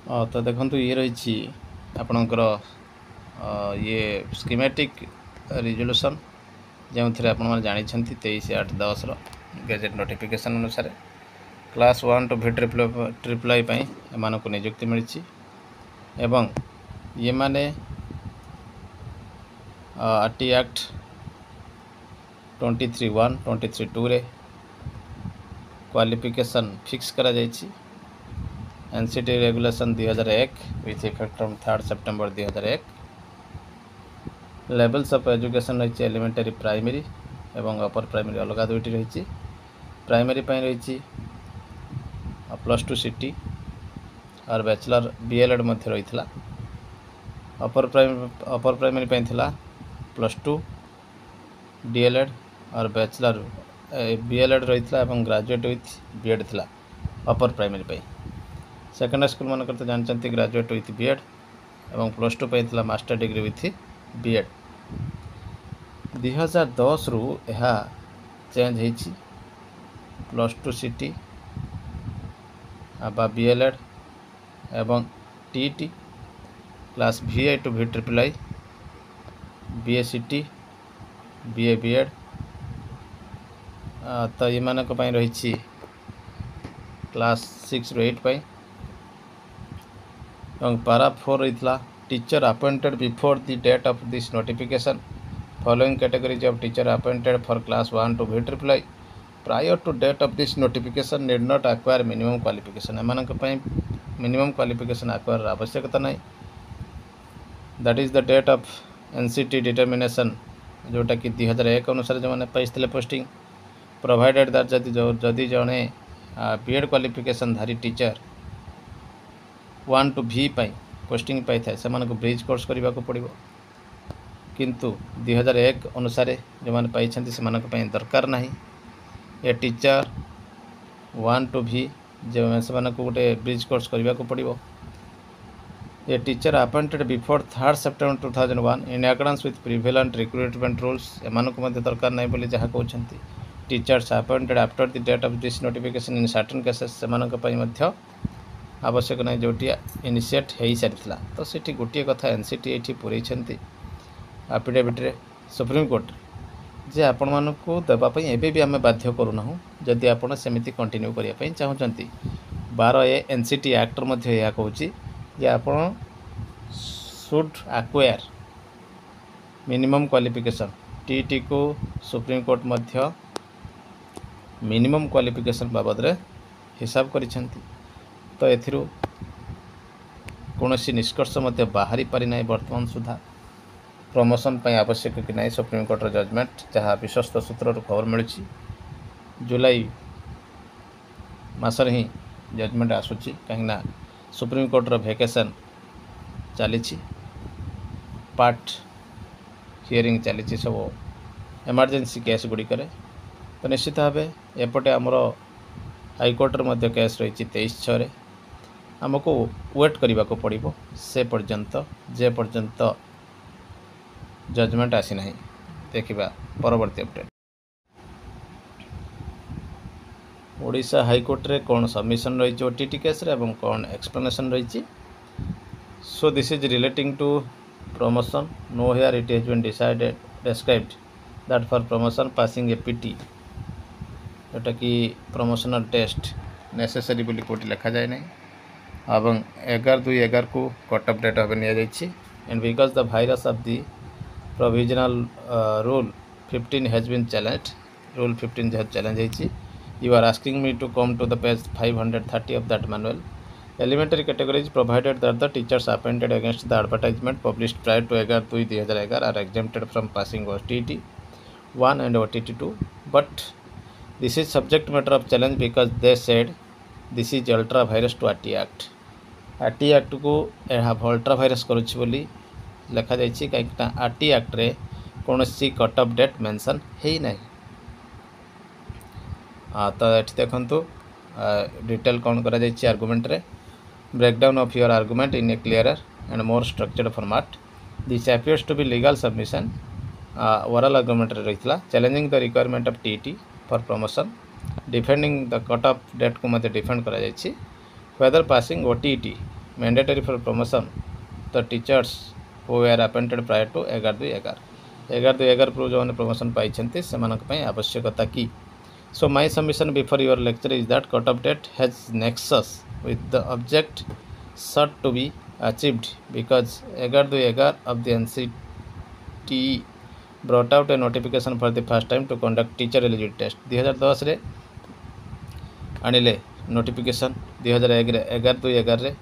तो देखो ये रही आपणकर ये स्कीमेटिक रिजोल्यूशन जो थे आप जानी 23/8/10 गजेट नोटिफिकेशन अनुसार क्लास 1 टू VIII एम को नियुक्ति मिली एवं ये माने आरटी एक्ट 23(1) 23(2) रे क्वालिफिकेशन फिक्स करा जायछि। NCT regulation 2001 with effect from 3 September 2001। Levels of education रही एलिमेंटरी प्राइमरी एवं अपर प्राइमरी अलग दुईटी रही। प्राइमरी रही +2 सीटी और बैचलर बीएलएड मध्य रही। अपर प्राइमरी +2 डीएलएड और बैचलर बीएलएड रही ग्रेजुएट विथ बीएड थिला अपर प्राइमरी। सेकेंडरी स्कूल मानक तो जानते ग्रेजुएट विथ बीएड एवं +2 थिला मास्टर डिग्री विथ बीएड। 2010 रु यह चेंज होती +2 सीटी बा बीएलएड एवं TET class VI to VIII BA CT BA BEd तो ये मानक रही क्लास 6 रु 8 एवं पारा 4 रही teacher appointed before the date of this notification following categories of teacher appointed for class 1 to VIII prior to date of this notification need not acquire minimum qualification. एमानक minimum qualification acquire आवश्यकता नहीं। That is the date of NCT determination जोटा कि 2001 अनुसार जो मैंने पाई posting provided that जदि जड़े बीएड क्वालिफिकेशन धारी टीचर 1 टू V पोस्टिंग पाई था से ब्रिज कोर्स करने को पड़ो किंतु 2001 अनुसार जो मैंने पाई से दरकार नहीं। ये टीचर 1 टू V जो से गोटे ब्रिज कोर्स करने को पड़ो। ये teacher appointed before 3 September 2001 in accordance with prevalent recruitment rules एमानक दरकार नहीं बोली जहाँ कहते। Teachers appointed after the date of this notification in certain cases से आवश्यक नहीं जोटी इनिशिएट हो सारी। तो सीठी गोटे कथा एनसीटी ये पूरे एफिडेविट रे सुप्रीम कोर्ट जे आपण मानक देवाई एवं भी आम बाध्य करूना जदि आप सेमती कंटिन्यू करने चाहते। 12A एनसीटी एक्टर यह कहूँ जे आप should acquire minimum qualification TT को सुप्रीम कोर्ट मध्य मिनिमम क्वालिफिकेशन बाबद रे हिसाब करिसेंती। तो एथिरु कौनसी निष्कर्ष मध्य बाहरी पारि नहीं वर्तमान सुधा प्रमोशन पर आवश्यक कि नहीं सुप्रीम कोर्टर जजमेंट जहाँ विश्वस्त सूत्र खबर मिली जुलाई मासर ही जजमेंट आसूची कहीं सुप्रीम कोर्टर वेकेशन चली पार्ट हियरिंग चली सब इमरजेंसी केस गुड़िक। तो निश्चित भाव एपटे आमर हाईकोर्टर मध्य केस रही 23/6 आमको वेट करने को पड़ो से पर्यंत जे पर्यंत जजमेंट आसी ना। देखा परवर्ती अपडेट ओडिशा हाईकोर्ट रे कौन सबमिशन रही ओटीटी केस रे एवं कौन एक्सप्लेनेशन रही। So this is relating to promotion now here it has been described that for promotion passing APT जोटा कि प्रमोशनल टेस्ट नेसेसरी बोली कोटी लिखा जाए ना। एवं 11/2/11 को कट ऑफ डेट भाव नि and because the vires of the provisional rule 15 has been challenge rule 15 जो चैलेंज होती। You are asking me to come to the page 530 of that manual. Elementary categories provided that the teachers appointed against the advertisement published prior to 11/2/2011 are exempted from passing OTT 1 and OTT 2. But this is subject matter of challenge because they said this is ultra virus to RT Act. RT Act को यह ultra virus करुच्ची बोली लिखा जाइए कहीं RT Act रे कौन सी cut off date mention है नहीं। तो ये देखु डिटेल कौन करा जाइए आर्गुमेंट रे breakdown of your argument in a clearer and more structured format this appears to be legal submission oral argument रे रही challenging the requirement of TET for promotion defending the cut off date को मत defend करा जाइए whether passing OTET mandatory for promotion the teachers who were appointed prior to 11/2/11 पूर्व जो promotion पाई से आवश्यकता की. So my submission before your lecture is that cut-off date has nexus with the object sought to be achieved because 11/2/11 of the NCTE brought out a notification for the first time to conduct teacher eligibility test. 2010 रे आनिले notification 2011/2/11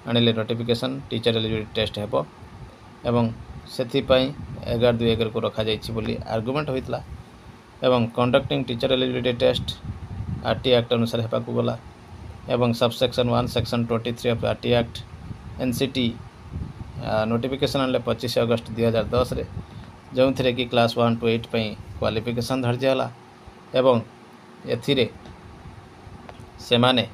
आनिले notification teacher eligibility test हेबो एवं सेथिपाई 11/2/11 को रखा जाइछि बोली argument होइतला एवं conducting teacher eligibility test RT act अनुसार हेपा को गला एवं subsection 1 section 23 of RT act NCT notification आनले 25 अगस्त 2010 रे जो थे कि क्लास 1 to 8 क्वालिफिकेशन धार्य है एवं एथिरे से माने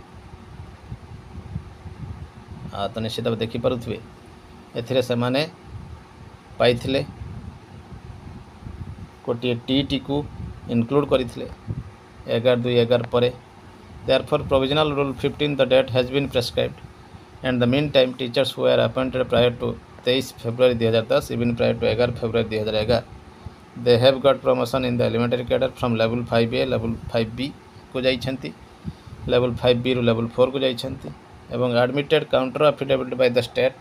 तो निश्चित भाव देखिपे एथिरे से माने पाइथिले गोटे टीटी को इनक्लूड करथिले 11/2/11 पर. Therefore provisional rule 15 the date has been prescribed and the meantime teachers who were appointed prior to 23 February 2010 even prior to 11 February 2011 they have got promotion in the elementary cadre from level 5A level 5B को जाइछंती level 5B ରୁ level 4 को जाइछंती एवं admitted counter affidavit by the state.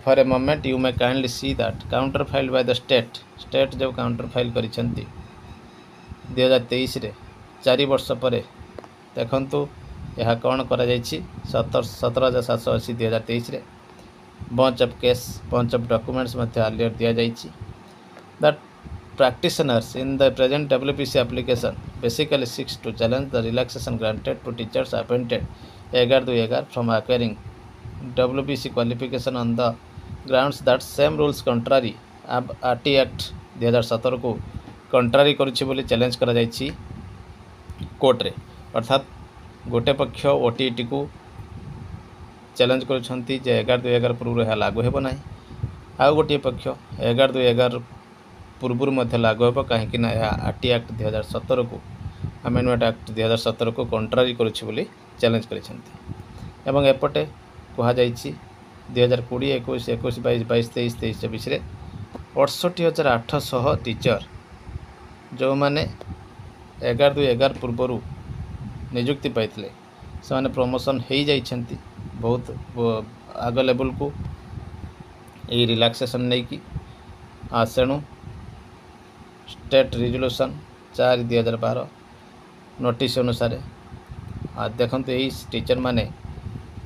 For a moment you may kindly see that counter filed by the state जो counter file करिछंती 2023 रे 4 वर्ष पर देखंतु यह कौन करा जाइछि 17,780 2023 रे bunch of case bunch of documents Madhya earlier दिया जाइछि. That practitioners in the present WPC application basically seeks to challenge the relaxation granted to teachers appointed 11/2/11 from acquiring WPC qualification on the grounds that same rules contrary RT Act 2017 को contrary करुछि बोली challenge करा जाइछि court रे. अर्थात गोटे पक्ष OTT को challenge करुछंती जे 11/2/11 पूर्व है लागू हेबो नाही आ गोटे पक्ष 11/2/11 पूर्व मध्य लागू हेबो काहेकि ना आरटी एक्ट 2017 को अमेंडमेंट एक्ट 2017 को कंट्रारी करुछि बोली चैलेंज करिछंती एवं एपटे कहा जाइछि 2020 21 21 22 22 23 23 24 रे 68,800 टीचर जो माने 11/2/11 पूर्व नियुक्ति पाइथिले से माने प्रमोशन हो जाइछंती बहुत आग लेवल को ये रिलैक्सेशन नहीं कि सेणु स्टेट रिजोल्यूशन 4/2012 नोटिस अनुसार देखु यही टीचर माने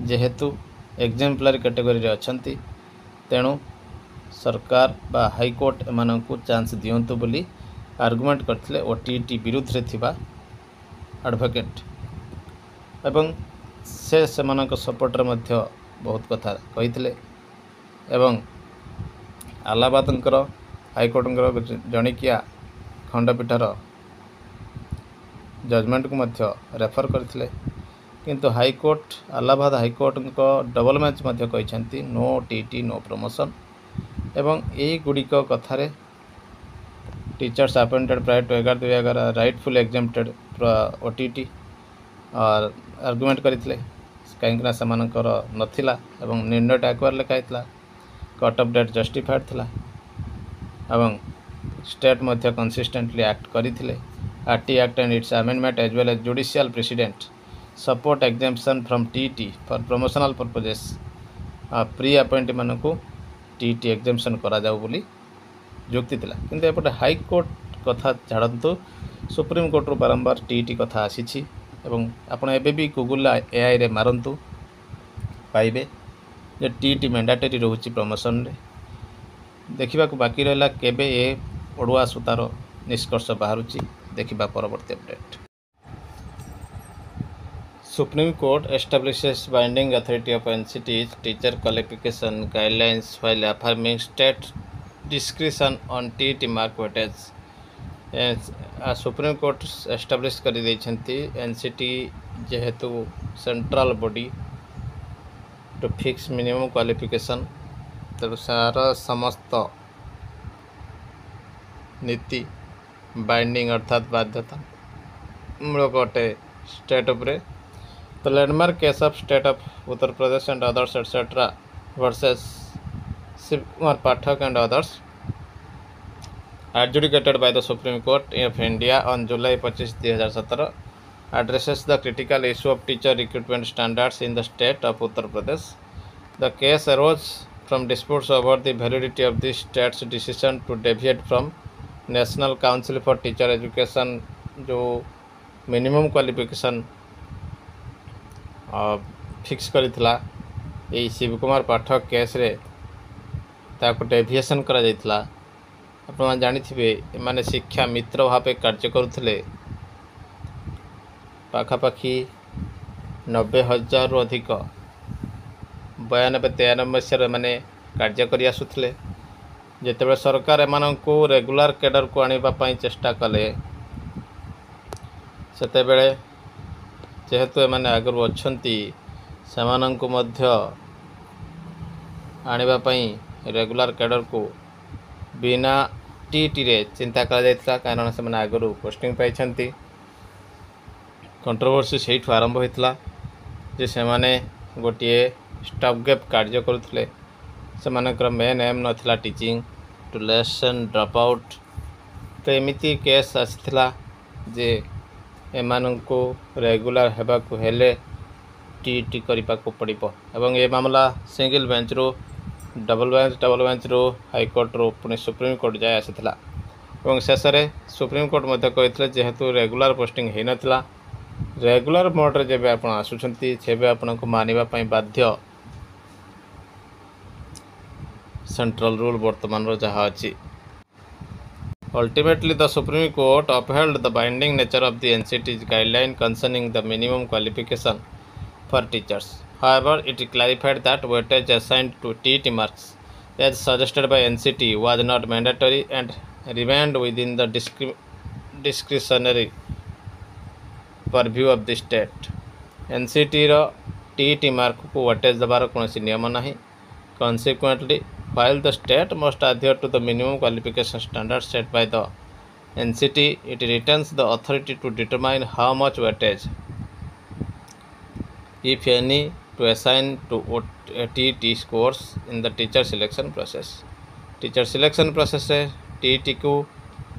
जेहेतु एग्जाम्पलरी कैटेगरी रे अछंती तेणु सरकार बा हाईकोर्ट एमान को चांस दियंतु बोली आर्गुमेंट करथिले ओटीटी विरुद्ध रे थिबा एडवोकेट एवं से सेमानक सपोर्टर मध्य बहुत कथा कहिथिले एवं अलाहाबाद हाईकोर्ट जणिकिया खंडपीठर जजमेंट को मध्य रेफर करथिले किंतु high court Allahabad high court double bench मध्य कहिसंती नो टीटी नो प्रमोशन एवं यही गुड़िक कथार teachers appointed prior to 11/2/11 rightful exempted ओटीटी और आर्गुमेंट करथिले कहीं से नथिला एवं निर्णय आक्वार लिखाई कट ऑफ डेट जस्टिफाइड थिला एवं स्टेट मध्य कंसिस्टेंटली एक्ट करथिले. RTE act and its amendment as well as judicial precedent support exemption from TET for promotional purposes pre appointment को टीटी एग्जाम्पशन करा जाऊ बोली जुक्ति थिला किंतु एपटे हाईकोर्ट कथा छाड़तु सुप्रीम कोर्ट बारंबार टीटी कथा आसी एवं आपण एबे भी गूगल एआई रे मारंतु पाइबे जे टीटी मैंडेटरी रोची प्रमोशन रे देखा बाकी रहा केबे ए ओडुआ सुतार निष्कर्ष बाहरुची देखिबा परवर्ती update. Supreme Court establishes binding authority of NCT's teacher qualification guidelines while affirming state discretion on TET mark weightage. Supreme court establish कर एनसीटी जेहेतु central body to fix minimum qualification तेणु सार समस्त नीति बाइंडिंग अर्थात बाध्यता मूलक अटे स्टेट उपरे The landmark case of State of Uttar Pradesh and others etc. versus Shiv Kumar Pathak and others, adjudicated by the Supreme Court of India on July 25, 2017, addresses the critical issue of teacher recruitment standards in the state of Uttar Pradesh. The case arose from disputes over the validity of the state's decision to deviate from National Council for Teacher Education जो minimum qualification fix करथिला ए Shiv Kumar Pathak case रे ताको deviation करा जायतिला। आपण जानिथिबे एमाने शिक्षा मित्र भावे कार्य करुथिले पाखापाखी 90,000 रु अधिक 92-93 मसीह माने कार्य करि आसुथिले। जेतेबे सरकार एमानंकु रेगुलर कैडर को आनिबा पई चेष्टा कले सेतेबेले जेहेतु एमाने आगरु अछंती सेमानंकु मध्य आनिबा पई रेगुलर कैडर को बिना टीटी रे चिंता करा जायतिला कारण से माने आगरु पोस्टिंग पाइछंती। कंट्रोवर्सी सेठु आरंभ होइतला जे सेमाने गोटिए स्टॉप गैप कार्य करुथिले। सेमानकर मेन एम नथिला teaching to lesson drop out. तो एमिति केस आसिथिला जे एमानंकु रेगुलर हेबाकु हेले टीटी करिपाकु पड़िबो एवं ए मामला सिंगल बेंच रो डबल बेंच रो हाई कोर्ट रो पुणे सुप्रीम कोर्ट जाय आसिथिला एवं शेष रे सुप्रीम कोर्ट मध्य कहिथिले जेहेतु रेगुलर पोस्टिंग हे नथिला रेगुलर मोड रे जेबे आपण आसुछंती सेबे आपनको मानिबा पई बाध्य सेंट्रल रूल वर्तमान रो जहा अछि। Ultimately, the Supreme Court upheld the binding nature of the NCT's guideline concerning the minimum qualification for teachers. However, it clarified that weightage assigned to TET marks, as suggested by NCT, was not mandatory and remained within the discretionary purview of the state. NCT row TET mark को weightage देबार कोनोसी नियम नाही। Consequently, while the state must adhere to the minimum qualification standards set by the NCT, it retains the authority to determine how much weightage, if any, to assign to TET scores in the teacher selection process. Teacher selection process TET को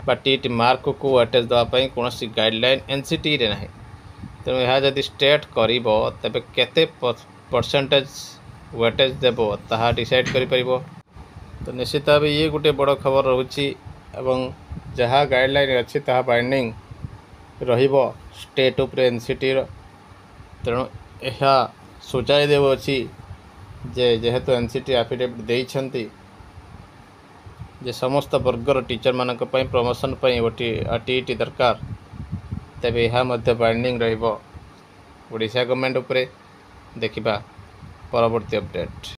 बा TET mark को weightage देवा पई कोनोसी guideline NCT रे नाही। तेणु यह जदि स्टेट करिबो तबे केते परसेंटेज वेटेज देबो ताहा डिसाइड करि परिबो। तो निश्चित भाव ये गोटे बड़ खबर रोची एवं जहाँ गाइडलाइन अच्छी ताहा बाइंडिंग रहिबो स्टेट उपरे एनसीटी रो। तेणु यह सूचाई देव अच्छी जे जेहेतु एनसीटी एफिडेविट देइछंती जे समस्त वर्गर टीचर मानक पई प्रमोशन पई टीटी दरकार तेबे यह मध्य बाइंडिंग रहिबो ओडिशा गवर्नमेंट उपरे। देखिबा परवर्ती अपडेट।